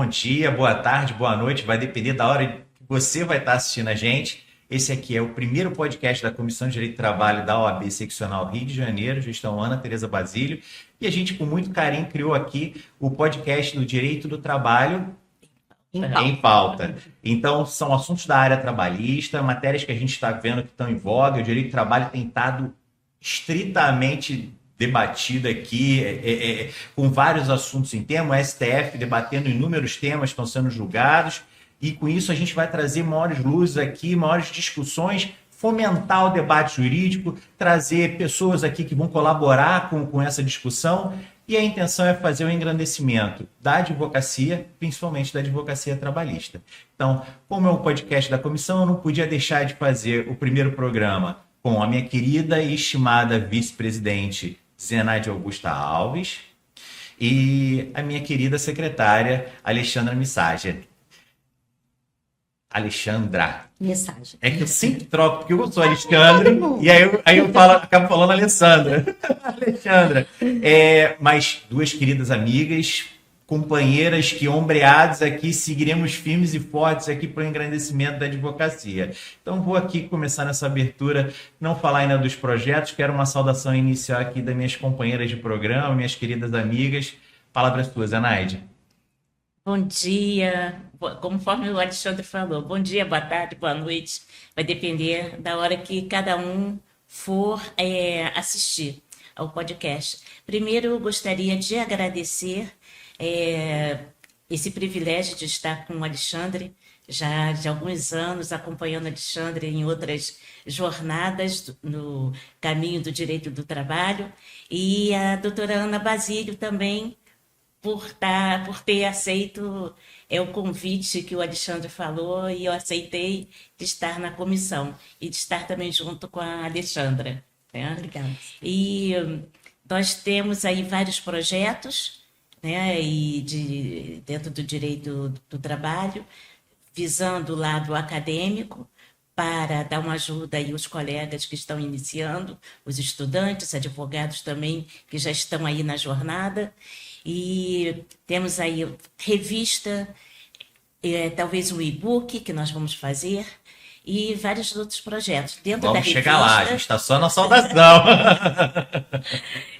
bom dia, boa tarde, boa noite, vai depender da hora que você vai estar assistindo a gente. Esse aqui é o primeiro podcast da Comissão de Direito do Trabalho da OAB Seccional Rio de Janeiro, gestão Ana Tereza Basílio, e a gente, com muito carinho, criou aqui o podcast do Direito do Trabalho em pauta. Então, são assuntos da área trabalhista, matérias que a gente está vendo que estão em voga. O direito do trabalho tem estado estritamente debatido aqui, com vários assuntos em tema. O STF debatendo inúmeros temas que estão sendo julgados, e com isso a gente vai trazer maiores luzes aqui, maiores discussões, fomentar o debate jurídico, trazer pessoas aqui que vão colaborar com essa discussão. E a intenção é fazer o engrandecimento da advocacia, principalmente da advocacia trabalhista. Então, como é um podcast da comissão, eu não podia deixar de fazer o primeiro programa com a minha querida e estimada vice-presidente Zenaide Augusta Alves e a minha querida secretária Alexandra Missaglia. Alexandra. Mensagem. É que eu sempre troco, porque eu sou Alexandre, e aí eu acabo falando Alessandra. Alexandra. Mas duas queridas amigas, companheiras que, ombreadas aqui, seguiremos firmes e fortes aqui para o engrandecimento da advocacia. Então, vou aqui começar nessa abertura, não falar ainda dos projetos, quero uma saudação inicial aqui das minhas companheiras de programa, minhas queridas amigas. Palavras tuas, Zenaide. Bom dia, conforme o Alexandre falou, bom dia, boa tarde, boa noite, vai depender da hora que cada um for assistir ao podcast. Primeiro, eu gostaria de agradecer esse privilégio de estar com o Alexandre, já de alguns anos, acompanhando o Alexandre em outras jornadas no caminho do direito do trabalho, e a doutora Ana Basílio também, por ter aceito o convite que o Alexandre falou, e eu aceitei de estar na comissão e de estar também junto com a Alexandra. Né? Obrigada. E nós temos aí vários projetos, né, dentro do direito do trabalho, visando o lado acadêmico, para dar uma ajuda aí aos colegas que estão iniciando, os estudantes, advogados também, que já estão aí na jornada. E temos aí revista, talvez um e-book que nós vamos fazer, e vários outros projetos. Vamos chegar lá, a gente está só na saudação.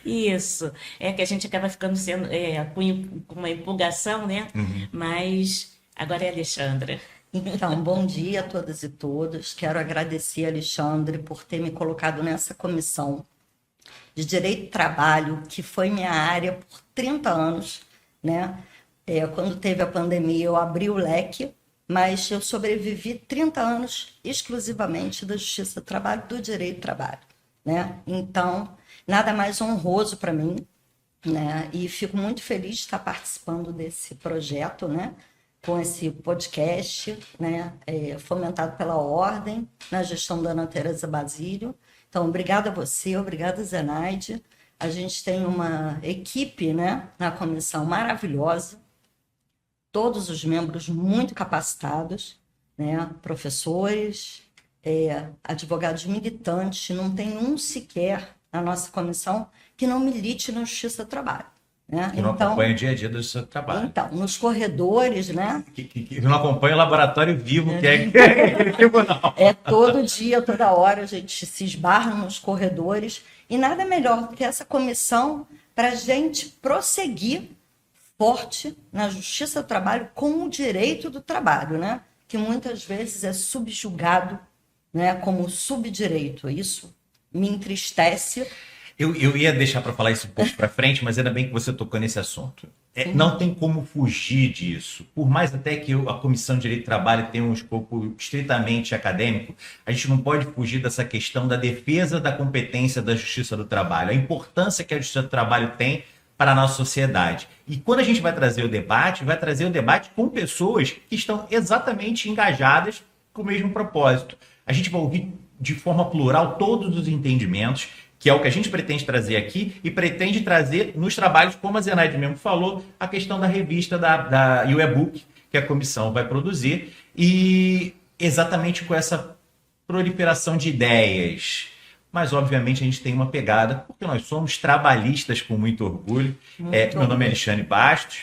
Isso, que a gente acaba ficando sendo com uma empolgação, né? Uhum. Mas agora é a Alexandra. Então, bom dia a todas e todos. Quero agradecer a Alexandre por ter me colocado nessa comissão de Direito do Trabalho, que foi minha área por 30 anos, né? Quando teve a pandemia, eu abri o leque, mas eu sobrevivi 30 anos exclusivamente da Justiça do Trabalho, do Direito do Trabalho, né? Então, nada mais honroso para mim, né? E fico muito feliz de estar participando desse projeto, né? Com esse podcast, né? Fomentado pela Ordem, na gestão da Ana Tereza Basílio. Então, obrigada a você, obrigada a Zenaide. A gente tem uma equipe, né, na comissão maravilhosa, todos os membros muito capacitados, né, professores, advogados militantes, não tem um sequer na nossa comissão que não milite na Justiça do Trabalho. Né? Que não acompanha o dia a dia do seu trabalho. Então, nos corredores, né? Que não acompanha o laboratório vivo, que é tribunal. Todo dia, toda hora, a gente se esbarra nos corredores, e nada melhor do que essa comissão para a gente prosseguir forte na Justiça do Trabalho com o direito do trabalho, né? Que muitas vezes é subjugado, né, como subdireito. Isso me entristece. Eu ia deixar para falar isso um pouco para frente, mas ainda bem que você tocou nesse assunto. Não tem como fugir disso. Por mais até que a Comissão de Direito do Trabalho tenha um escopo estritamente acadêmico, a gente não pode fugir dessa questão da defesa da competência da Justiça do Trabalho, a importância que a Justiça do Trabalho tem para a nossa sociedade. E quando a gente vai trazer o debate com pessoas que estão exatamente engajadas com o mesmo propósito. A gente vai ouvir de forma plural todos os entendimentos, que é o que a gente pretende trazer aqui e pretende trazer nos trabalhos, como a Zenaide mesmo falou, a questão da revista e o e-book que a comissão vai produzir, e exatamente com essa proliferação de ideias. Mas, obviamente, a gente tem uma pegada, porque nós somos trabalhistas com muito orgulho. Meu nome é Alexandre Bastos,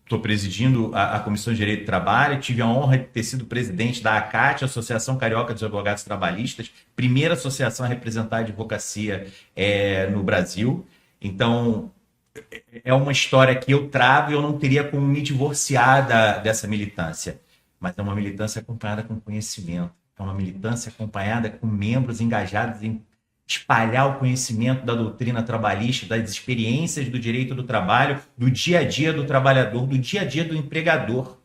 estou presidindo a Comissão de Direito do Trabalho, tive a honra de ter sido presidente da ACAT, Associação Carioca dos Advogados Trabalhistas, primeira associação a representar a advocacia no Brasil. Então, é uma história que eu trago e eu não teria como me divorciar dessa militância. Mas é uma militância acompanhada com conhecimento, é uma militância acompanhada com membros engajados em espalhar o conhecimento da doutrina trabalhista, das experiências do direito do trabalho, do dia a dia do trabalhador, do dia a dia do empregador.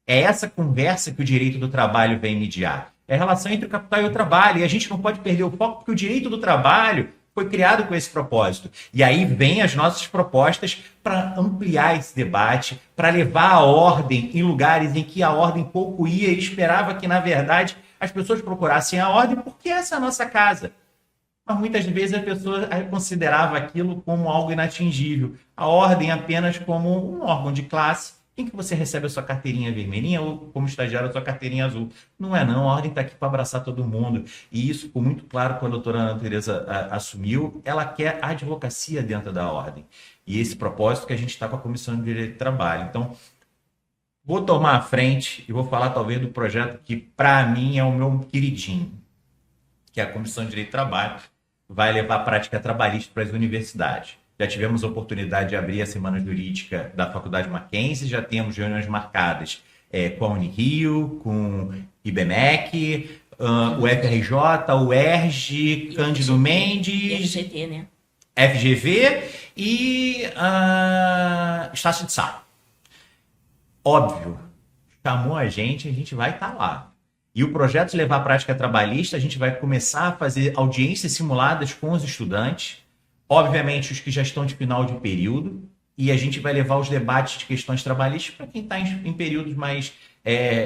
É essa conversa que o direito do trabalho vem mediar. É a relação entre o capital e o trabalho. E a gente não pode perder o foco, porque o direito do trabalho foi criado com esse propósito. E aí vem as nossas propostas para ampliar esse debate, para levar a ordem em lugares em que a ordem pouco ia e esperava que, na verdade, as pessoas procurassem a ordem, porque essa é a nossa casa. Mas muitas vezes a pessoa considerava aquilo como algo inatingível. A ordem apenas como um órgão de classe em que você recebe a sua carteirinha vermelhinha ou, como estagiário, a sua carteirinha azul. Não é não, a ordem está aqui para abraçar todo mundo. E isso ficou muito claro quando a doutora Ana Tereza assumiu. Ela quer a advocacia dentro da ordem. E esse propósito que a gente está com a Comissão de Direito do Trabalho. Então, vou tomar a frente e vou falar talvez do projeto que, para mim, é o meu queridinho, que é a Comissão de Direito do Trabalho. Vai levar a prática trabalhista para as universidades. Já tivemos a oportunidade de abrir a Semana Jurídica da Faculdade Mackenzie, já temos reuniões marcadas com a Unirio, com o IBMEC, o FRJ, o ERJ, Cândido Mendes, FGV, né? FGV e Estácio de Sá. Óbvio, chamou a gente vai estar lá. E o projeto de levar a prática trabalhista, a gente vai começar a fazer audiências simuladas com os estudantes, obviamente os que já estão de final de período, e a gente vai levar os debates de questões trabalhistas para quem está em períodos mais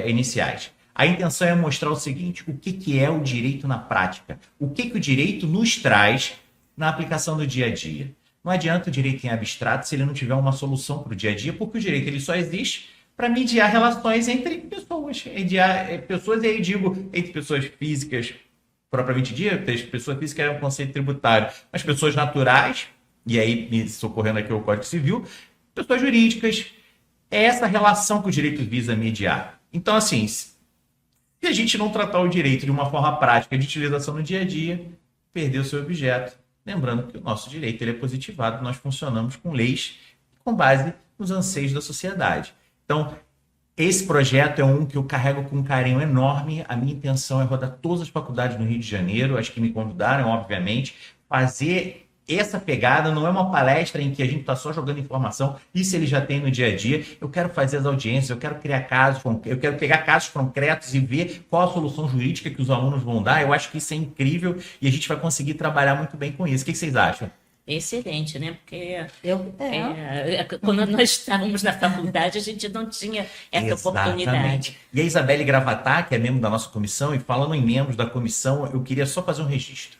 iniciais. A intenção é mostrar o seguinte, o que é o direito na prática, o que o direito nos traz na aplicação do dia a dia. Não adianta o direito em abstrato se ele não tiver uma solução para o dia a dia, porque o direito ele só existe para mediar relações entre pessoas. Mediar pessoas, e aí digo, entre pessoas físicas, propriamente dita, pessoa física é um conceito tributário, mas pessoas naturais, e aí me socorrendo aqui o Código Civil, pessoas jurídicas, é essa relação que o direito visa mediar. Então, assim, se a gente não tratar o direito de uma forma prática de utilização no dia a dia, perdeu seu objeto. Lembrando que o nosso direito ele é positivado, nós funcionamos com leis com base nos anseios da sociedade. Então, esse projeto é um que eu carrego com um carinho enorme. A minha intenção é rodar todas as faculdades no Rio de Janeiro, as que me convidaram, obviamente, fazer essa pegada. Não é uma palestra em que a gente está só jogando informação, isso ele já tem no dia a dia. Eu quero fazer as audiências, eu quero criar casos, eu quero pegar casos concretos e ver qual a solução jurídica que os alunos vão dar. Eu acho que isso é incrível e a gente vai conseguir trabalhar muito bem com isso. O que vocês acham? Excelente, né? Porque quando nós estávamos na faculdade, a gente não tinha essa oportunidade. E a Isabelle Gravatá, que é membro da nossa comissão, e falando em membros da comissão, eu queria só fazer um registro.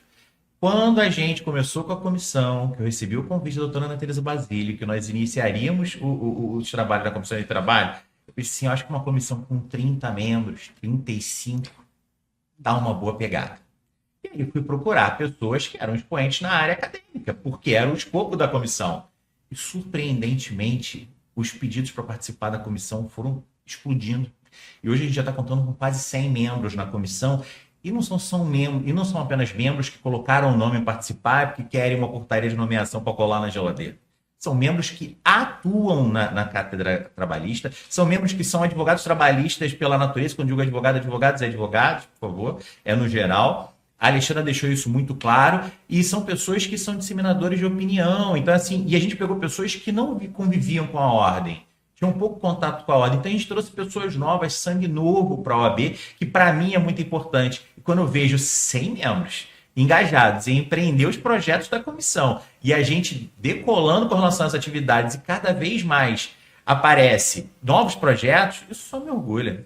Quando a gente começou com a comissão, que eu recebi o convite da doutora Ana Tereza Basílio, que nós iniciaríamos os trabalhos da Comissão de Trabalho, eu pensei assim, eu acho que uma comissão com 30 membros, 35, dá uma boa pegada. E aí eu fui procurar pessoas que eram expoentes na área acadêmica, porque era o escopo da comissão. E, surpreendentemente, os pedidos para participar da comissão foram explodindo. E hoje a gente já está contando com quase 100 membros na comissão, e não são apenas membros que colocaram o nome em participar porque querem uma portaria de nomeação para colar na geladeira. São membros que atuam na cátedra trabalhista, são membros que são advogados trabalhistas pela natureza. Quando digo advogados, por favor, é no geral. A Alexandra deixou isso muito claro, e são pessoas que são disseminadores de opinião. Então, assim, e a gente pegou pessoas que não conviviam com a ordem, tinham um pouco contato com a ordem. Então, a gente trouxe pessoas novas, sangue novo para a OAB, que para mim é muito importante. E quando eu vejo 100 membros engajados em empreender os projetos da comissão, e a gente decolando com relação às atividades, e cada vez mais aparece novos projetos, isso só me orgulha.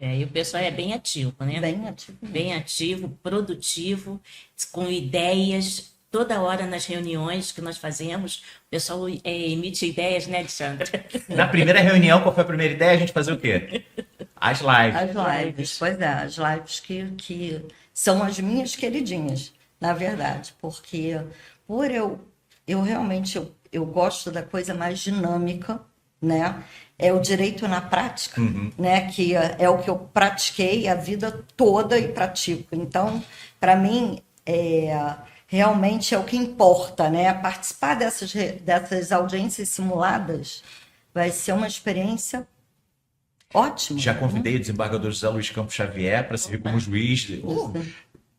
E o pessoal é bem ativo, né? Bem ativo. Bem ativo, produtivo, com ideias. Toda hora nas reuniões que nós fazemos, o pessoal emite ideias, né, Alexandra? Na primeira reunião, qual foi a primeira ideia? A gente fazer o quê? As lives. As lives, pois é, as lives que são as minhas queridinhas, na verdade, porque eu realmente eu gosto da coisa mais dinâmica, né? É o direito na prática, né? Que é o que eu pratiquei a vida toda e pratico. Então, para mim, realmente é o que importa, né? Participar dessas audiências simuladas vai ser uma experiência ótima. Já convidei o desembargador José Luiz Campos Xavier para servir como juiz.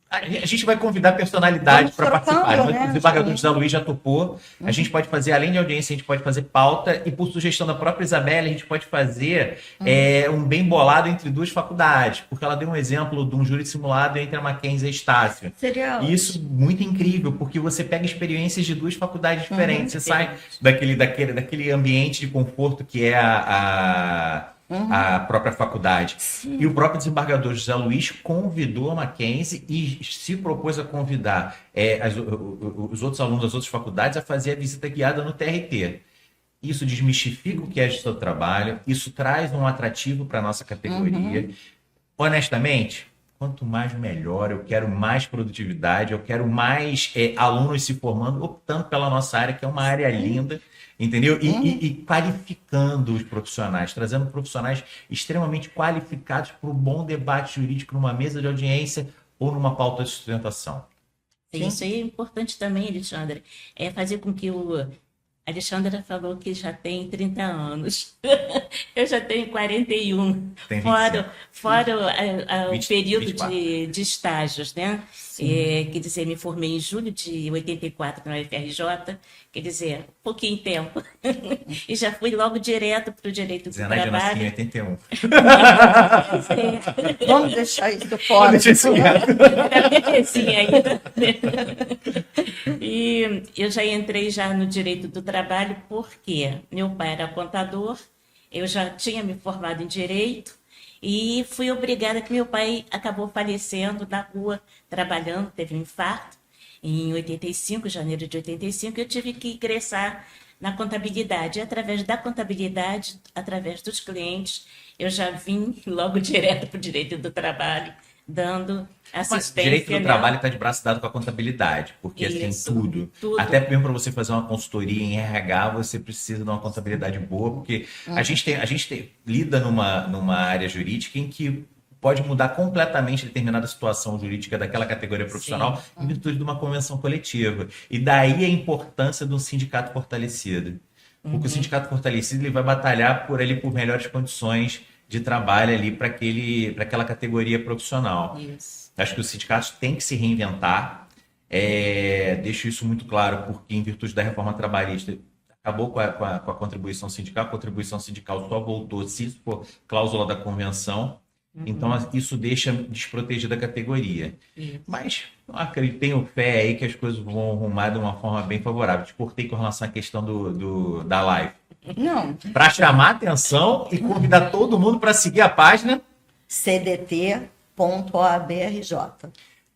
A gente vai convidar personalidades para participar. Né? O desembargador José Luiz já topou. A gente pode fazer, além de audiência, a gente pode fazer pauta. E por sugestão da própria Isabelle, a gente pode fazer um bem bolado entre duas faculdades. Porque ela deu um exemplo de um júri simulado entre a Mackenzie e a Estácio. Seria E isso muito incrível, porque você pega experiências de duas faculdades diferentes. Você sai daquele ambiente de conforto que é a própria faculdade. Sim. E o próprio desembargador José Luiz convidou a Mackenzie e se propôs a convidar os outros alunos das outras faculdades a fazer a visita guiada no TRT. Isso desmistifica o que é gestão do trabalho, isso traz um atrativo para a nossa categoria. Honestamente, quanto mais melhor, eu quero mais produtividade, eu quero mais alunos se formando, optando pela nossa área, que é uma área linda. Entendeu? E qualificando os profissionais, trazendo profissionais extremamente qualificados para um bom debate jurídico numa mesa de audiência ou numa pauta de sustentação. Isso aí é importante também, Alexandre, é fazer com que a Alexandra falou que já tem 30 anos. Eu já tenho 41. Tem 25. Fora o período 24. de estágios, né? Quer dizer, me formei em julho de 84 na UFRJ, quer dizer, pouquinho tempo. E já fui logo direto para o direito do Zenaide nasceu em trabalho. 81. Vamos deixar isso fora. Deixa isso quieto. Era bebezinha ainda. E eu já entrei já no direito do trabalho porque meu pai era contador, eu já tinha me formado em direito e fui obrigada que meu pai acabou falecendo na rua, trabalhando, teve um infarto em 85, janeiro de 85, eu tive que ingressar na contabilidade. E através da contabilidade, através dos clientes, eu já vim logo direto para o direito do trabalho, dando assistência. Direito do trabalho está de braço dado com a contabilidade, porque assim, tudo. Até mesmo para você fazer uma consultoria em RH, você precisa de uma contabilidade boa, porque a gente lida numa área jurídica em que pode mudar completamente determinada situação jurídica daquela categoria profissional em virtude de uma convenção coletiva. E daí a importância de um sindicato fortalecido. Porque o sindicato fortalecido ele vai batalhar por melhores condições de trabalho ali para aquela categoria profissional. Isso. Acho que os sindicatos têm que se reinventar. Deixo isso muito claro, porque em virtude da reforma trabalhista acabou com a contribuição sindical. A contribuição sindical só voltou se isso for cláusula da convenção. Então, isso deixa desprotegida a categoria. Mas tenho fé aí que as coisas vão arrumar de uma forma bem favorável. Te cortei com relação à questão da live. Não. Para chamar a atenção e convidar todo mundo para seguir a página cdt.oabrj.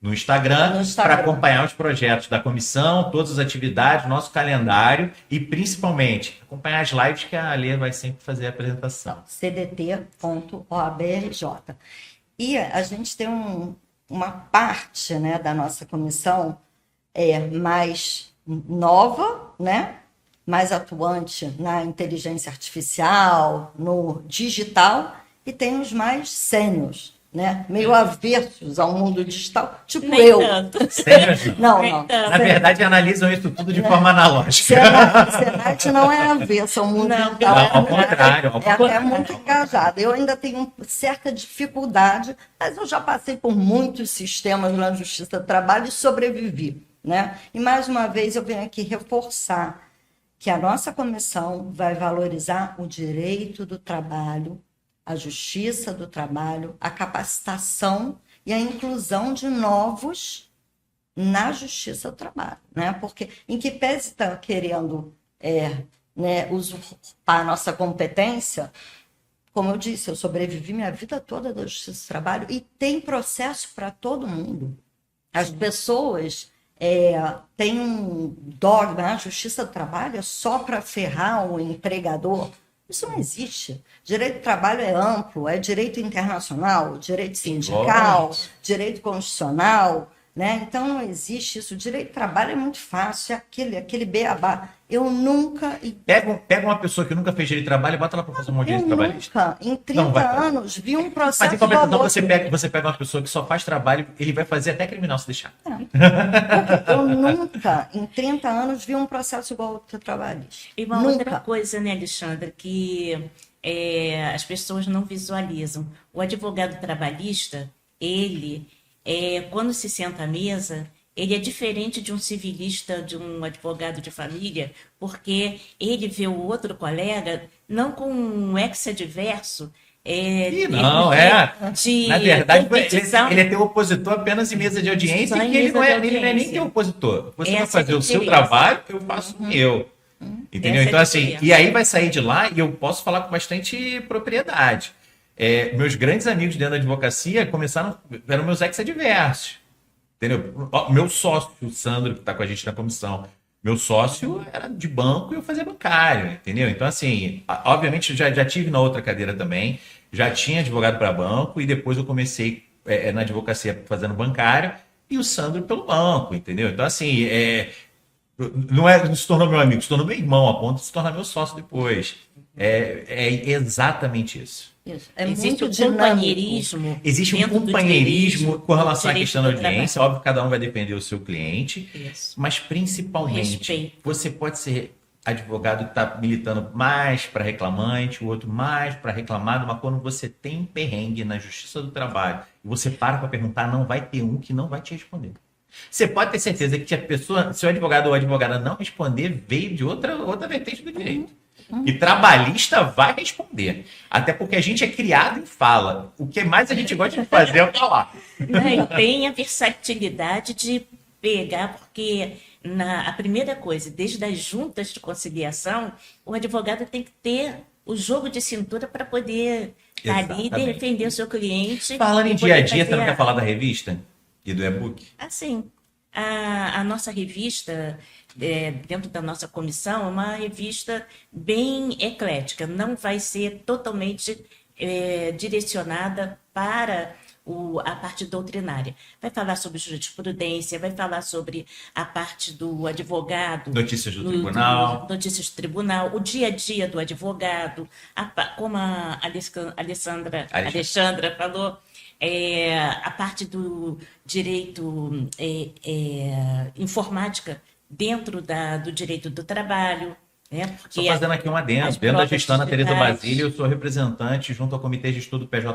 no Instagram. Para acompanhar os projetos da comissão, todas as atividades, nosso calendário e, principalmente, acompanhar as lives que a Alê vai sempre fazer a apresentação. cdt.oabrj. E a gente tem uma parte, né, da nossa comissão mais nova, né, mais atuante na inteligência artificial, no digital, e tem os mais sêniors, né? Meio avessos ao mundo digital, tipo Nem eu. tanto. Não. Na verdade, analisam isso tudo de forma analógica. Senat não é avesso ao mundo digital. Não, ao contrário. É até muito engajada. Eu ainda tenho certa dificuldade, mas eu já passei por muitos sistemas na Justiça do Trabalho e sobrevivi, né? E mais uma vez eu venho aqui reforçar que a nossa comissão vai valorizar o direito do trabalho, a justiça do trabalho, a capacitação e a inclusão de novos na justiça do trabalho, né? Porque em que pese está querendo usurpar a nossa competência, como eu disse, eu sobrevivi minha vida toda da justiça do trabalho e tem processo para todo mundo. As pessoas têm um dogma, a justiça do trabalho é só para ferrar o empregador. Isso não existe. Direito do trabalho é amplo, é direito internacional, direito sindical, direito constitucional, né? Então não existe isso. O direito do trabalho é muito fácil, é aquele beabá. Eu nunca. Pega uma pessoa que nunca fez direito de trabalho e bota ela para fazer um monte de Eu direito trabalhista. nunca, em 30 anos, vi um Mas processo em igual compensação, ao outro. você pega uma pessoa que só faz trabalho, ele vai fazer até criminal se deixar. Eu nunca, em 30 anos, vi um processo igual ao outro trabalhista. E uma Nunca. outra coisa, né, Alexandra, que as pessoas não visualizam. O advogado trabalhista, ele, quando se senta à mesa, ele é diferente de um civilista, de um advogado de família, porque ele vê o outro colega não com um ex-adverso, Não, de Na verdade, competição. ele é teu opositor apenas em mesa de audiência, Só em e ele não mesa é, de ele não é nem audiência. teu opositor. Você vai Essa é a fazer o seu diferença. trabalho, eu faço o meu. Entendeu? Essa é a Então, assim, diferença. e aí vai sair de lá, e eu posso falar com bastante propriedade. Meus grandes amigos dentro da advocacia eram meus ex-adversos. Entendeu? Ó, meu sócio, o Sandro, que está com a gente na comissão, meu sócio era de banco e eu fazia bancário, entendeu? Então, assim, obviamente, já tive na outra cadeira também, já tinha advogado para banco e depois eu comecei na advocacia fazendo bancário e o Sandro pelo banco, entendeu? Então, assim, não se tornou meu amigo, se tornou meu irmão, a ponto de se tornar meu sócio depois. É exatamente isso. Isso. É Existe muito o dinâmico. companheirismo. Existe um dentro do companheirismo direito, com relação à do questão da direito do audiência. Óbvio que cada um vai defender o seu cliente, Isso. mas principalmente Respeito. você pode ser advogado que está militando mais para reclamante, o outro mais para reclamado, mas quando você tem perrengue na Justiça do Trabalho e você para perguntar, não vai ter um que não vai te responder. Você pode ter certeza que a pessoa, se o advogado ou a advogada não responder, veio de outra vertente do direito. E trabalhista vai responder. Até porque a gente é criado em fala. O que mais a gente gosta de fazer é falar. Né? E tem a versatilidade de pegar, porque a primeira coisa, desde as juntas de conciliação, o advogado tem que ter o jogo de cintura para poder estar ali e Exatamente. defender o seu cliente. Falando em e dia a poder dia, você fazer não quer falar da revista e do e-book? Assim, a nossa revista, dentro da nossa comissão, é uma revista bem eclética, não vai ser totalmente direcionada para a parte doutrinária. Vai falar sobre jurisprudência, vai falar sobre a parte do advogado. Notícias do tribunal. Notícias do tribunal, o dia a dia do advogado, como a Alexandra falou, a parte do direito informática dentro do direito do trabalho. Né? Só fazendo aqui um adendo, dentro da gestão da Tereza Basílio, eu sou representante junto ao Comitê Gestor do PJE,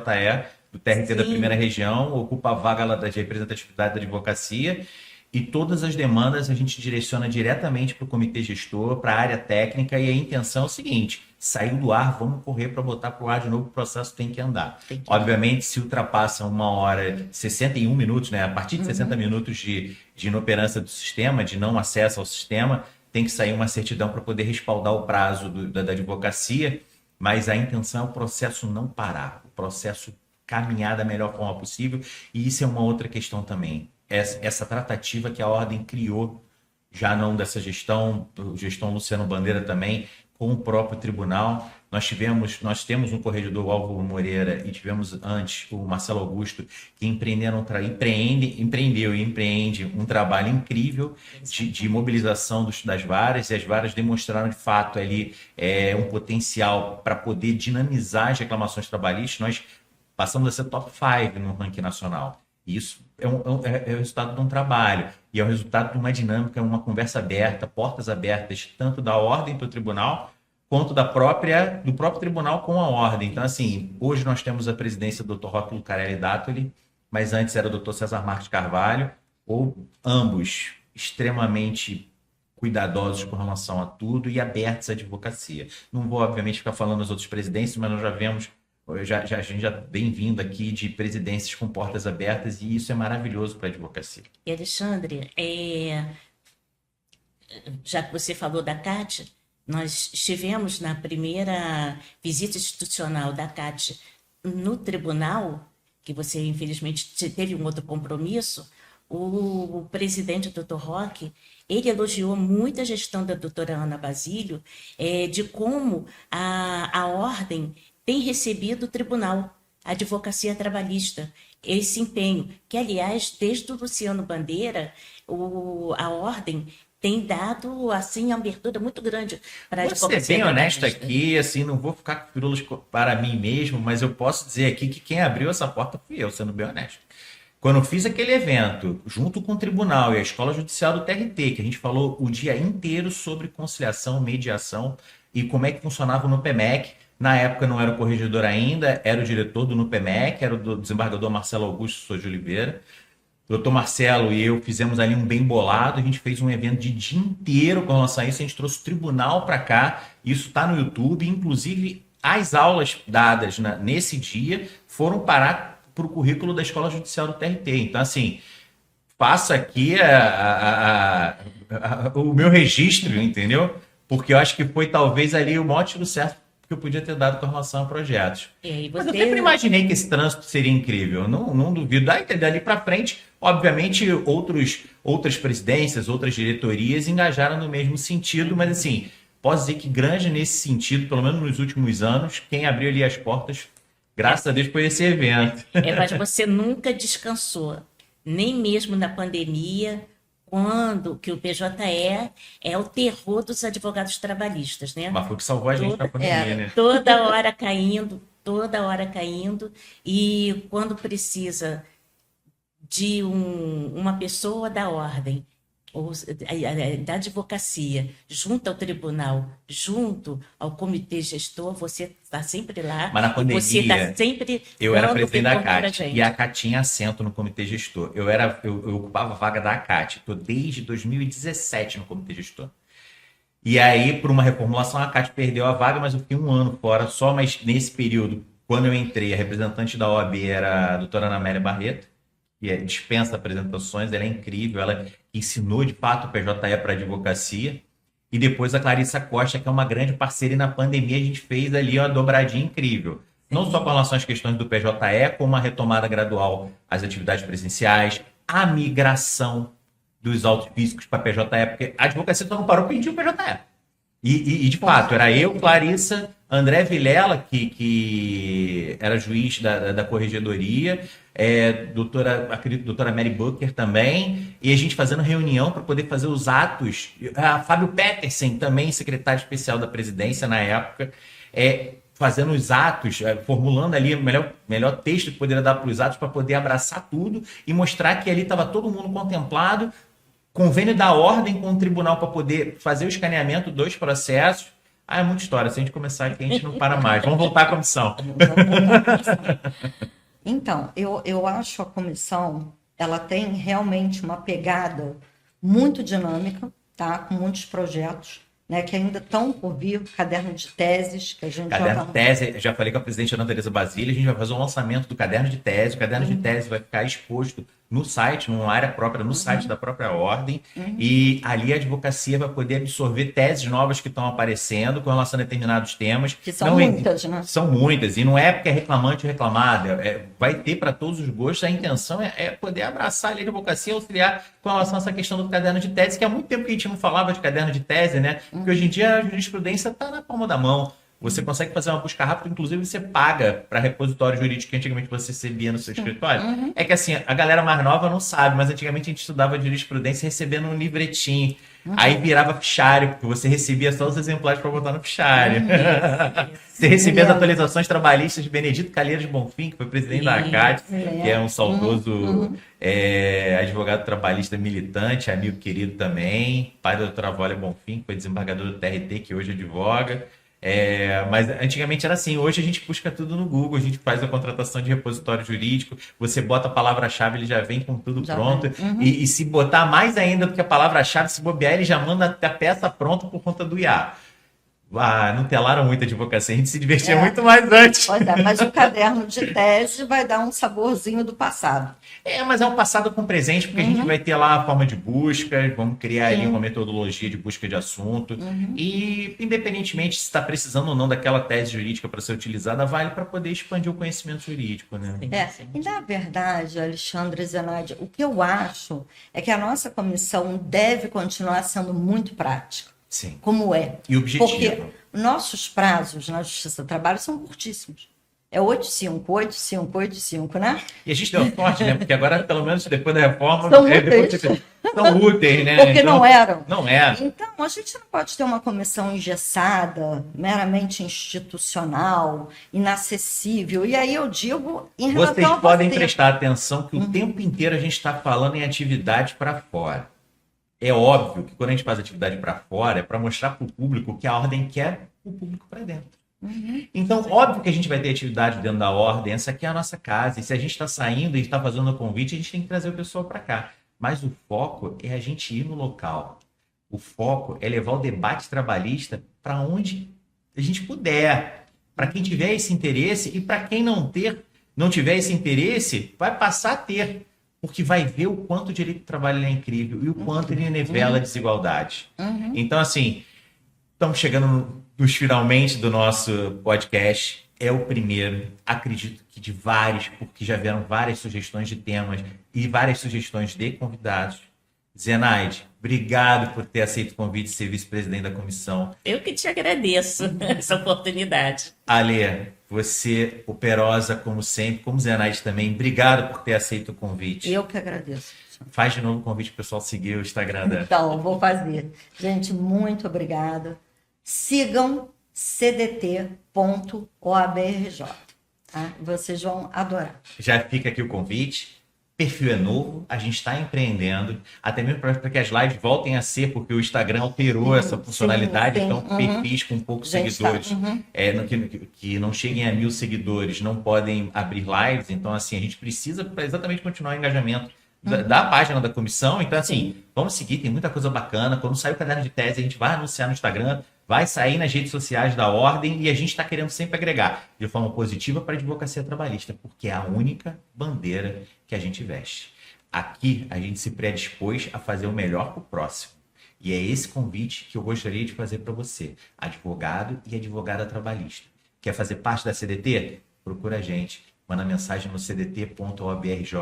do TRT da Primeira Região, ocupa a vaga lá da representatividade da advocacia, e todas as demandas a gente direciona diretamente para o Comitê Gestor, para a área técnica, e a intenção é o seguinte: saiu do ar, vamos correr para botar para o ar de novo, o processo tem que andar. Obviamente, se ultrapassa 1h, 61 minutos, né? A partir de 60 minutos de inoperância do sistema, de não acesso ao sistema, tem que sair uma certidão para poder respaldar o prazo da advocacia, mas a intenção é o processo não parar, o processo caminhar da melhor forma possível, e isso é uma outra questão também. Essa tratativa que a Ordem criou, já não dessa gestão Luciano Bandeira também, com o próprio tribunal. Nós temos um corregedor, o Álvaro Moreira, e tivemos antes o Marcelo Augusto, que empreendeu e empreende um trabalho incrível de mobilização das varas, e as varas demonstraram de fato ali um potencial para poder dinamizar as reclamações trabalhistas. Nós passamos a ser top 5 no ranking nacional. Isso é o resultado de um trabalho, e é o resultado de uma dinâmica, uma conversa aberta, portas abertas, tanto da ordem para o tribunal, quanto do próprio tribunal com a ordem. Então, assim, hoje nós temos a presidência do Dr. Roque Lucarelli Dattoli, mas antes era o Dr. César Marques Carvalho, ou ambos extremamente cuidadosos com relação a tudo e abertos à advocacia. Não vou, obviamente, ficar falando das outras presidências, mas nós já vemos, a gente já vem vindo aqui de presidências com portas abertas, e isso é maravilhoso para a advocacia. E, Alexandre, já que você falou da CAT, nós estivemos na primeira visita institucional da CAT no tribunal, que você, infelizmente, teve um outro compromisso. O presidente, o Dr. Roque, ele elogiou muito a gestão da doutora Ana Basílio, de como a ordem tem recebido o tribunal, a advocacia trabalhista. esse empenho, que, aliás, desde o Luciano Bandeira, a Ordem tem dado, assim, uma abertura muito grande para a Vou ser bem honesto aqui, assim, não vou ficar com firulas para mim mesmo, mas eu posso dizer aqui que quem abriu essa porta fui eu, sendo bem honesto. Quando eu fiz aquele evento, junto com o Tribunal e a Escola Judicial do TRT, que a gente falou o dia inteiro sobre conciliação, mediação e como é que funcionava o NUPEMEC. Na época não era o corregedor ainda, era o diretor do NUPEMEC, era o desembargador Marcelo Augusto Souza de Oliveira. Doutor Marcelo e eu fizemos ali um bem bolado, a gente fez um evento de dia inteiro com relação a isso, a gente trouxe o tribunal para cá, isso está no YouTube, inclusive as aulas dadas nesse dia foram parar para o currículo da Escola Judicial do TRT. Então, assim, faço aqui o meu registro, entendeu? Porque eu acho que foi talvez ali o maior tiro certo que eu podia ter dado com relação a projetos. Mas eu sempre imaginei que esse trânsito seria incrível, não duvido. Dali para frente, obviamente, outras presidências, outras diretorias engajaram no mesmo sentido, mas assim, posso dizer que Granja, nesse sentido, pelo menos nos últimos anos, quem abriu ali as portas, graças a Deus, foi esse evento. Mas você nunca descansou, nem mesmo na pandemia, quando que o PJE é o terror dos advogados trabalhistas, né? Mas foi o que salvou a gente na pandemia, né? Toda hora caindo, e quando precisa de uma pessoa da ordem, ou da advocacia, junto ao tribunal, junto ao comitê gestor, você está sempre lá. Mas na pandemia, você está sempre eu era presidente da ACAT, e a ACAT tinha assento no comitê gestor. Eu ocupava a vaga da ACAT. Estou desde 2017 no comitê gestor. E aí, por uma reformulação, a ACAT perdeu a vaga, mas eu fiquei um ano fora só. Mas nesse período, quando eu entrei, a representante da OAB era a doutora Ana Amélia Barreto, que dispensa apresentações, ela é incrível, ela ensinou de fato o PJE para a advocacia. E depois a Clarissa Costa, que é uma grande parceira, e na pandemia a gente fez ali uma dobradinha incrível. Não só com relação às questões do PJE, como a retomada gradual às atividades presenciais, a migração dos autos físicos para PJE, porque a advocacia só não parou porque a gente tinha o PJE. E de fato, era eu, Clarissa, André Vilela, que era juiz da corregedoria, acredito, doutora Mary Booker também, e a gente fazendo reunião para poder fazer os atos. A Fábio Petersen, também secretário especial da presidência na época, fazendo os atos, formulando ali o melhor texto que poderia dar para os atos para poder abraçar tudo e mostrar que ali estava todo mundo contemplado, convênio da ordem com o tribunal para poder fazer o escaneamento dos processos. É muita história. Se a gente começar aqui, a gente não para mais. Vamos voltar à comissão. Então, eu acho a comissão, ela tem realmente uma pegada muito dinâmica, tá? Com muitos projetos, né, que ainda estão por vir, caderno de teses, que a gente caderno de tese, já falei com a presidente Ana Tereza Basílio, a gente vai fazer um lançamento do caderno de tese. O caderno de tese vai ficar exposto no site, numa área própria, no site da própria ordem, e ali a advocacia vai poder absorver teses novas que estão aparecendo com relação a determinados temas. Que são muitas, né? São muitas, e não é porque é reclamante ou reclamada, vai ter para todos os gostos. A intenção é poder abraçar ali a advocacia e auxiliar com relação a essa questão do caderno de tese, que há muito tempo que a gente não falava de caderno de tese, né? Porque hoje em dia a jurisprudência está na palma da mão. Você consegue fazer uma busca rápida, inclusive você paga para repositório jurídico que antigamente você recebia no seu escritório. É que assim, a galera mais nova não sabe, mas antigamente a gente estudava jurisprudência recebendo um livretinho. Aí virava fichário, porque você recebia só os exemplares para botar no fichário. Você recebia as atualizações trabalhistas de Benedito Calheiros Bonfim, que foi presidente da ACAT, que é um saudoso advogado trabalhista militante, amigo querido também, pai da doutora Vólia Bonfim, que foi desembargador do TRT, que hoje advoga. Mas antigamente era assim. Hoje a gente busca tudo no Google, a gente faz a contratação de repositório jurídico, você bota a palavra-chave, ele já vem com tudo pronto. E se botar mais ainda do que a palavra-chave, se bobear, ele já manda a peça pronta por conta do IA. Não telaram muito a advocacia, a gente se divertia muito mais antes. Pois é, mas o caderno de tese vai dar um saborzinho do passado. Mas é um passado com presente, porque a gente vai ter lá a forma de busca, vamos criar ali uma metodologia de busca de assunto. E, independentemente se está precisando ou não daquela tese jurídica para ser utilizada, vale para poder expandir o conhecimento jurídico, né? E, na verdade, Alexandre e Zenaide, o que eu acho é que a nossa comissão deve continuar sendo muito prática. Sim. Como é. E objetivo. Porque nossos prazos na Justiça do Trabalho são curtíssimos. É 85, né? E a gente deu sorte, né? Porque agora, pelo menos depois da reforma, São são úteis, né? Porque então, não eram. Não era. Então, a gente não pode ter uma comissão engessada, meramente institucional, inacessível. E aí eu digo em relação Vocês a podem você. prestar atenção que o tempo inteiro a gente está falando em atividade para fora. É óbvio que quando a gente faz atividade para fora, é para mostrar para o público que a ordem quer o público para dentro. Então, óbvio que a gente vai ter atividade dentro da ordem, essa aqui é a nossa casa. E se a gente está saindo e está fazendo o convite, a gente tem que trazer o pessoal para cá. Mas o foco é a gente ir no local. O foco é levar o debate trabalhista para onde a gente puder. Para quem tiver esse interesse e para quem não tiver esse interesse, vai passar a ter. Porque vai ver o quanto o direito do trabalho é incrível e o quanto ele nivela a desigualdade. Então, assim, estamos chegando nos finalmente do nosso podcast. É o primeiro, acredito que de vários, porque já vieram várias sugestões de temas e várias sugestões de convidados. Zenaide, obrigado por ter aceito o convite de ser vice-presidente da comissão. Eu que te agradeço essa oportunidade. Ale, você operosa como sempre, como Zenaide também, obrigado por ter aceito o convite. Eu que agradeço. Faz de novo o convite para o pessoal seguir o Instagram da... Então, vou fazer. Gente, muito obrigada. Sigam cdt.oabrj. Tá? Vocês vão adorar. Já fica aqui o convite. Perfil é novo, a gente está empreendendo, até mesmo para que as lives voltem a ser, porque o Instagram alterou essa funcionalidade, sim. Então perfis com poucos seguidores, que não cheguem a 1.000 seguidores, não podem abrir lives, então assim, a gente precisa exatamente continuar o engajamento da página da comissão, então assim, vamos seguir, tem muita coisa bacana, quando sair o caderno de tese, a gente vai anunciar no Instagram, vai sair nas redes sociais da ordem e a gente está querendo sempre agregar de forma positiva para a advocacia trabalhista, porque é a única bandeira que a gente veste. Aqui a gente se predispôs a fazer o melhor para o próximo. E é esse convite que eu gostaria de fazer para você, advogado e advogada trabalhista. Quer fazer parte da CDT? Procura a gente. Manda mensagem no cdt.obrj.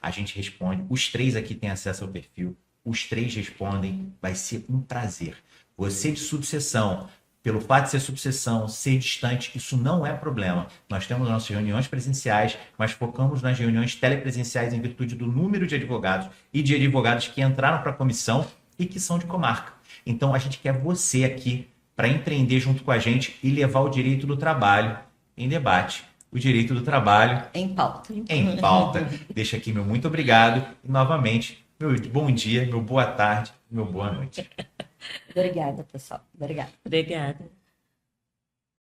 A gente responde. Os 3 aqui têm acesso ao perfil. Os 3 respondem. Vai ser um prazer. Você de subseção, pelo fato de ser subseção, ser distante, isso não é problema. Nós temos nossas reuniões presenciais, mas focamos nas reuniões telepresenciais em virtude do número de advogados e de advogados que entraram para a comissão e que são de comarca. Então, a gente quer você aqui para empreender junto com a gente e levar o direito do trabalho em debate. O direito do trabalho em pauta. Em pauta. Deixa aqui meu muito obrigado e, novamente, meu bom dia, meu boa tarde, meu boa noite. Obrigada, pessoal. Obrigada. Obrigada.